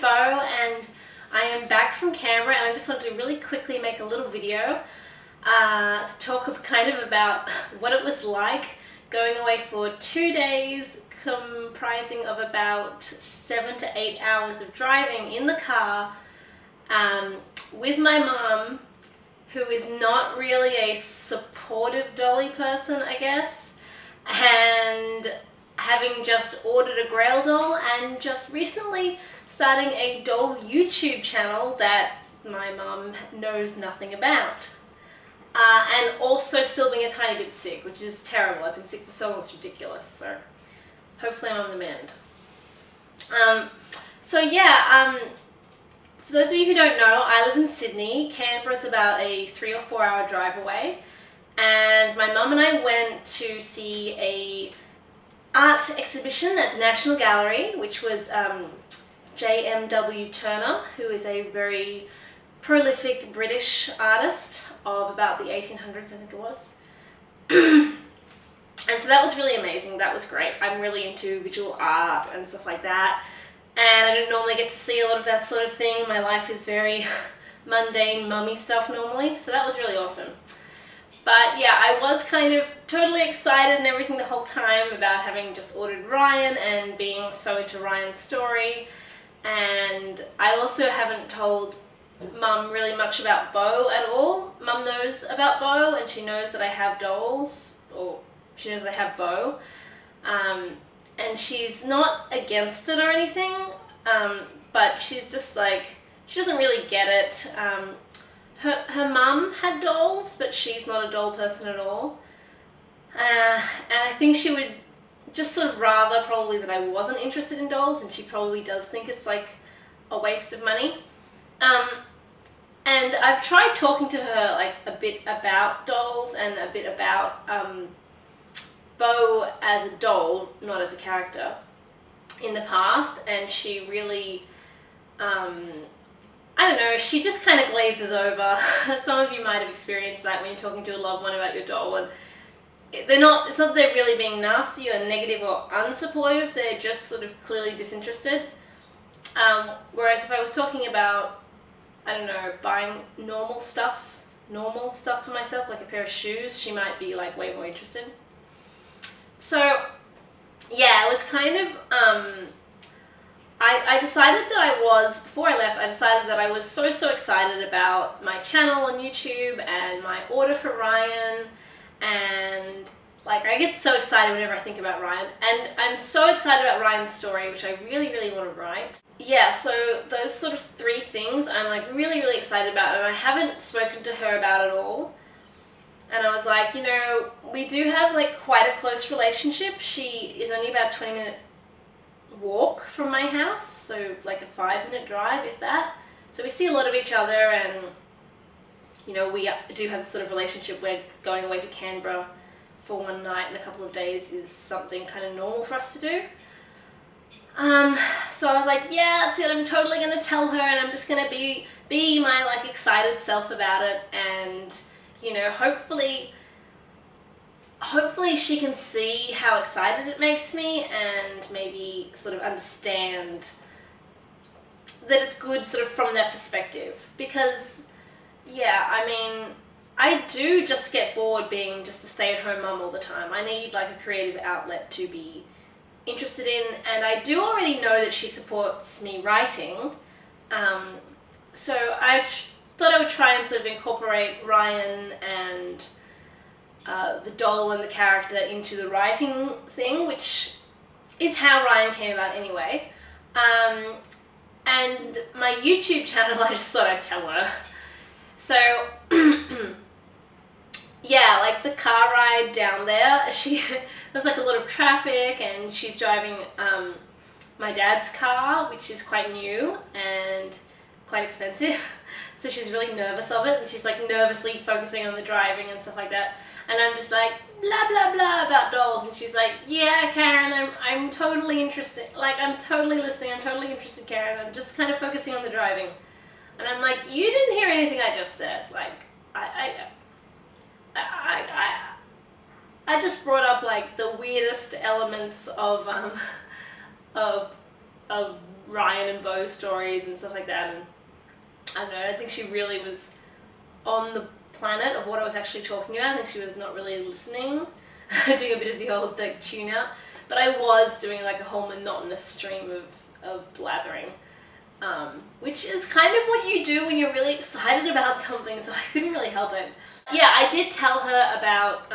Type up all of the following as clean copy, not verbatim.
Bo, and I am back from Canberra, and I just wanted to really quickly make a little video to talk kind of about what it was like going away for 2 days, comprising of about 7 to 8 hours of driving in the car with my mum, who is not really a supportive dolly person, I guess, and having just ordered a Grail doll and just recently starting a doll YouTube channel that my mum knows nothing about. And also still being a tiny bit sick, which is terrible. I've been sick for so long, it's ridiculous. So hopefully I'm on the mend. For those of you who don't know, I live in Sydney. Canberra's about a 3 or 4 hour drive away. And my mum and I went to see a art exhibition at the National Gallery, which was J.M.W. Turner, who is a very prolific British artist of about the 1800s, I think it was. And so that was really amazing. That was great. I'm really into visual art and stuff like that. And I don't normally get to see a lot of that sort of thing. My life is very mundane, mummy stuff normally. So that was really awesome. But yeah, I was kind of totally excited and everything the whole time about having just ordered Ryan and being so into Ryan's story. And I also haven't told Mum really much about Bo at all. Mum knows about Bo and she knows that I have dolls, or she knows I have Bo. And she's not against it or anything, but she's just like, she doesn't really get it. Her mum had dolls, but she's not a doll person at all. And I think she would just sort of rather probably that I wasn't interested in dolls, and she probably does think it's like a waste of money. And I've tried talking to her like a bit about dolls and a bit about Bo as a doll, not as a character, in the past, and she really, I don't know, she just kind of glazes over. Some of you might have experienced that when you're talking to a loved one about your doll, and it's not that they're really being nasty or negative or unsupportive, they're just sort of clearly disinterested. Whereas if I was talking about, I don't know, buying normal stuff for myself, like a pair of shoes, she might be like way more interested. So yeah, it was kind of, I decided that before I left, I decided that I was so excited about my channel on YouTube and my order for Ryan, and like I get so excited whenever I think about Ryan, and I'm so excited about Ryan's story, which I really want to write. Yeah, so those sort of 3 things I'm like really excited about, and I haven't spoken to her about it all. And I was like, you know, we do have like quite a close relationship. She is only about a 20-minute walk from my house, so like a 5-minute drive, if that. So we see a lot of each other, and you know, we do have this sort of relationship where going away to Canberra for one night and a couple of days is something kind of normal for us to do. So I was like, yeah, that's it, I'm totally gonna tell her, and I'm just gonna be my like excited self about it, and you know, hopefully she can see how excited it makes me and maybe sort of understand that it's good sort of from that perspective. Because yeah, I mean, I do just get bored being just a stay-at-home mum all the time. I need like a creative outlet to be interested in, and I do already know that she supports me writing. So I thought I would try and sort of incorporate Ryan and the doll and the character into the writing thing, which is how Ryan came about anyway. And my YouTube channel, I just thought I'd tell her. So yeah, like the car ride down there, there's like a lot of traffic, and she's driving my dad's car, which is quite new and quite expensive. So she's really nervous of it, and she's like nervously focusing on the driving and stuff like that. And I'm just like blah blah blah about dolls, and she's like, yeah, Karen, I'm totally interested, like I'm totally listening, I'm totally interested, Karen, I'm just kind of focusing on the driving. And I'm like, you didn't hear anything I just said. Like I just brought up like the weirdest elements of of Ryan and Bo's stories and stuff like that, and I don't know, I don't think she really was on the planet of what I was actually talking about. I think she was not really listening, doing a bit of the old like tune out, but I was doing like a whole monotonous stream of blathering, which is kind of what you do when you're really excited about something, so I couldn't really help it. Yeah, I did tell her about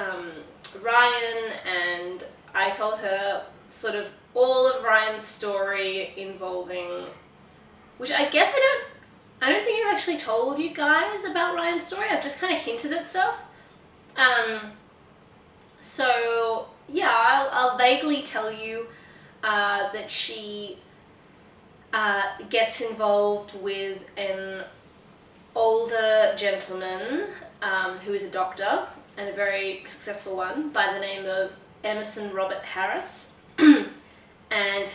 Ryan, and I told her sort of all of Ryan's story involving, which I guess I don't think I've actually told you guys about Ryan's story. I've just kind of hinted at stuff. So yeah, I'll vaguely tell you that she gets involved with an older gentleman who is a doctor, and a very successful one, by the name of Emerson Robert Harris. And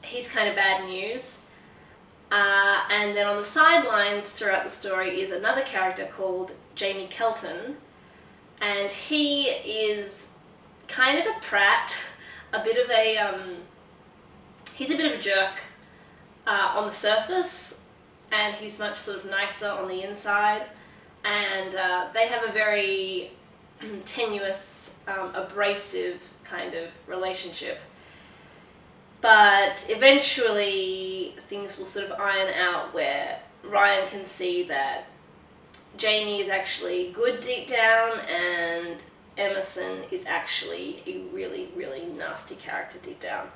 he's kind of bad news. And then on the sidelines throughout the story is another character called Jamie Kelton, and he is kind of a prat, a bit of a, he's a bit of a jerk on the surface, and he's much sort of nicer on the inside, and they have a very tenuous, abrasive kind of relationship. But eventually things will sort of iron out where Ryan can see that Jamie is actually good deep down and Emerson is actually a really, really nasty character deep down.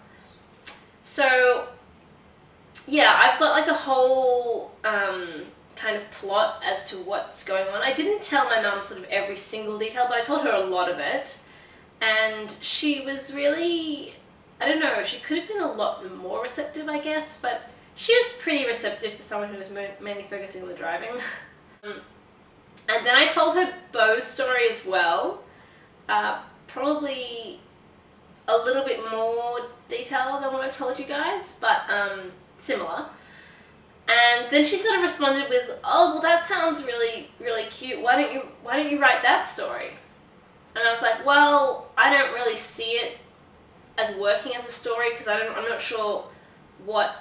So yeah, I've got like a whole kind of plot as to what's going on. I didn't tell my mum sort of every single detail, but I told her a lot of it. And she was really, I don't know, she could have been a lot more receptive, I guess, but she was pretty receptive for someone who was mainly focusing on the driving. And then I told her Bo's story as well, probably a little bit more detail than what I've told you guys, but similar. And then she sort of responded with, "Oh, well, that sounds really, really cute. Why don't you write that story?" And I was like, "Well, I don't really see it as working as a story, because I'm not sure what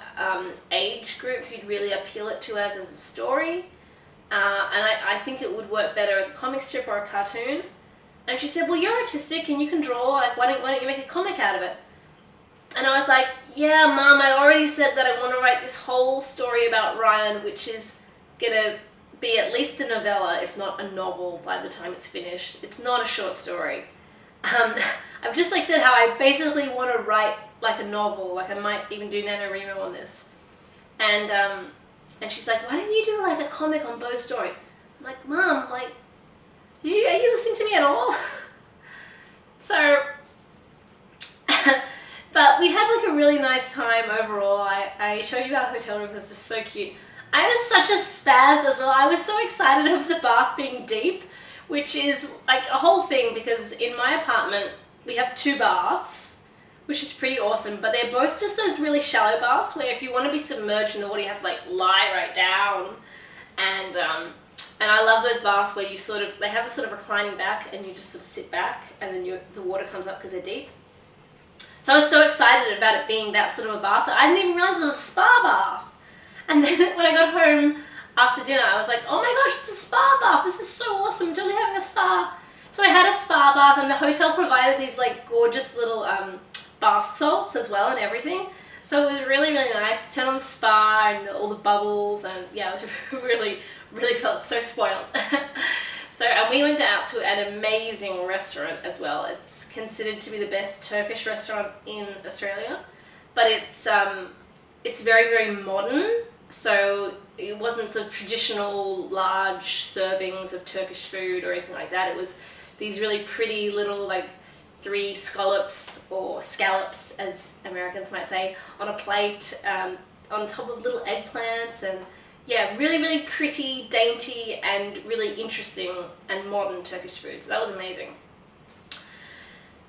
age group you'd really appeal it to as a story, and I think it would work better as a comic strip or a cartoon." And she said, "Well, you're artistic and you can draw, like why don't you make a comic out of it?" And I was like, "Yeah, Mum, I already said that I want to write this whole story about Ryan, which is gonna be at least a novella, if not a novel, by the time it's finished. It's not a short story." I've just like said how I basically want to write like a novel, like I might even do NaNoWriMo on this. And she's like, "Why don't you do like a comic on Bo's story?" I'm like, "Mom, like, are you listening to me at all?" So, but we had like a really nice time overall. I showed you our hotel room, it was just so cute. I was such a spaz as well. I was so excited over the bath being deep, which is like a whole thing, because in my apartment we have 2 baths, which is pretty awesome, but they're both just those really shallow baths where if you want to be submerged in the water you have to like lie right down, and I love those baths where you sort of, they have a sort of reclining back and you just sort of sit back and then the water comes up because they're deep. So I was so excited about it being that sort of a bath that I didn't even realize it was a spa bath. And then when I got home after dinner, I was like, "Oh my gosh, it's a spa bath. This is so awesome. I'm totally having a spa." So I had a spa bath, and the hotel provided these like gorgeous little bath salts as well and everything. So it was really, really nice. Turn on the spa and all the bubbles, and yeah, it was really, really felt so spoiled. So, and we went out to an amazing restaurant as well. It's considered to be the best Turkish restaurant in Australia, but it's very, very modern. So it wasn't sort of traditional large servings of Turkish food or anything like that. It was these really pretty little like 3 scallops, or scallops as Americans might say, on a plate, on top of little eggplants, and yeah, really, really pretty, dainty, and really interesting and modern Turkish food. So that was amazing.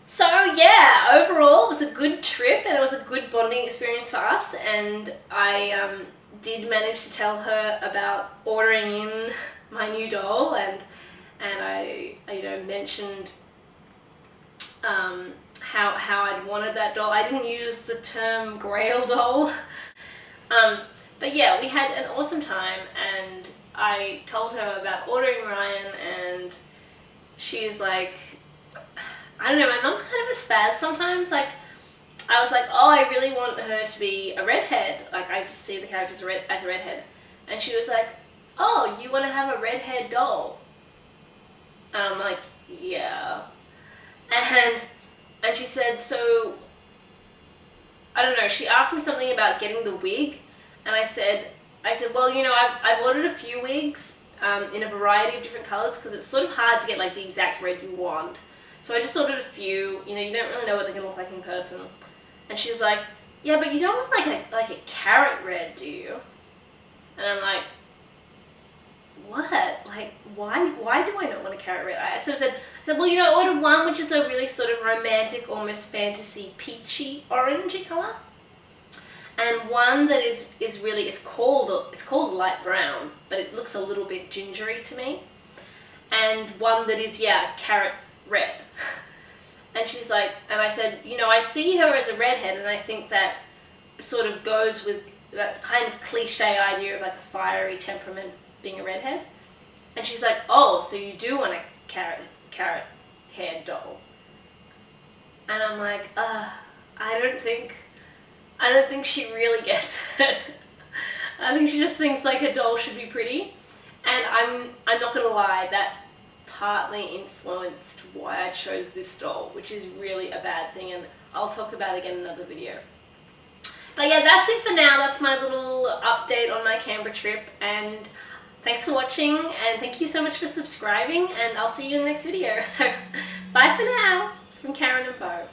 So yeah, overall it was a good trip, and it was a good bonding experience for us, and I did manage to tell her about ordering in my new doll, and I mentioned how I'd wanted that doll. I didn't use the term grail doll. But yeah, we had an awesome time, and I told her about ordering Ryan, and she's like, I don't know, my mum's kind of a spaz sometimes. Like, I was like, oh, I really want her to be a redhead. Like, I just see the character as a redhead. And she was like, oh, you want to have a redhead doll? And I'm like, yeah. And she said, so, I don't know, she asked me something about getting the wig. And I said, well, you know, I've ordered a few wigs in a variety of different colors, because it's sort of hard to get like the exact red you want. So I just ordered a few. You know, you don't really know what they're gonna look like in person. And she's like, yeah, but you don't want like a carrot red, do you? And I'm like, what? Like, why do I not want a carrot red? I said, well, you know, I ordered one which is a really sort of romantic, almost fantasy, peachy, orangey color. And one that is really, it's called light brown, but it looks a little bit gingery to me. And one that is, yeah, carrot red. And she's like, and I said, you know, I see her as a redhead, and I think that sort of goes with that kind of cliche idea of like a fiery temperament being a redhead. And she's like, oh, so you do want a carrot haired doll? And I'm like, I don't think she really gets it. I think she just thinks like a doll should be pretty. And I'm not gonna lie, that partly influenced why I chose this doll, which is really a bad thing, and I'll talk about it again in another video. But yeah, that's it for now. That's my little update on my Canberra trip, and thanks for watching, and thank you so much for subscribing, and I'll see you in the next video. So bye for now from Karen and Bo.